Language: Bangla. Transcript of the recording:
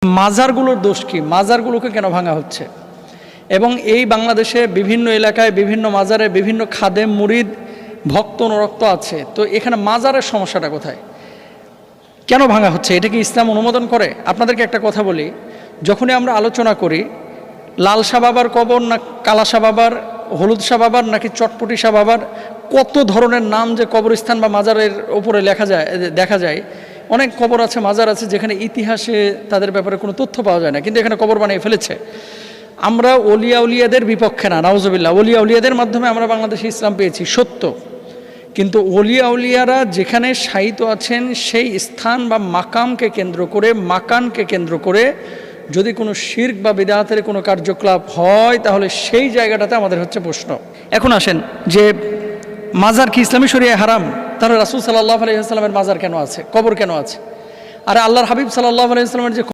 মাজারগুলোর দোষ কি? মাজারগুলোকে কেন ভাঙা হচ্ছে? এবং এই বাংলাদেশে বিভিন্ন এলাকায় বিভিন্ন মাজারে বিভিন্ন খাদেম মুরিদ ভক্ত অনুরক্ত আছে, তো এখানে মাজারের সমস্যাটা কোথায়? কেন ভাঙা হচ্ছে? এটা কি ইসলাম অনুমোদন করে? আপনাদেরকে একটা কথা বলি, যখনই আমরা আলোচনা করি লাল শাহ বাবার কবর না কালা শাহ বাবার, হলুদ শাহ বাবার নাকি চটপটি শাহ বাবার, কত ধরনের নাম যে কবরস্থান বা মাজারের ওপরে দেখা যায়। অনেক কবর আছে, মাজার আছে যেখানে ইতিহাসে তাদের ব্যাপারে কোনো তথ্য পাওয়া যায় না, কিন্তু এখানে কবর বানিয়ে ফেলেছে। আমরা ওলিয়া উলিয়াদের বিপক্ষে না, নাউজুবিল্লাহ, ওলিয়া উলিয়াদের মাধ্যমে আমরা বাংলাদেশে ইসলাম পেয়েছি সত্য, কিন্তু ওলিয়া উলিয়ারা যেখানে শায়িত আছেন সেই স্থান বা মাকামকে কেন্দ্র করে, মাকানকে কেন্দ্র করে যদি কোনো শিরক বা বিদআতের কোনো কার্যকলাপ হয়, তাহলে সেই জায়গাটাতে আমাদের হচ্ছে প্রশ্ন। এখন আসেন যে মাজার কি ইসলামী শরিয়ায় হারাম? তাহলে রাসূল সাল্লাল্লাহু আলাইহি ওয়াসাল্লামের মাজার কেন আছে, কবর কেন আছে? আর আল্লাহর হাবিব সাল্লাল্লাহু আলাইহি ওয়াসাল্লামের যে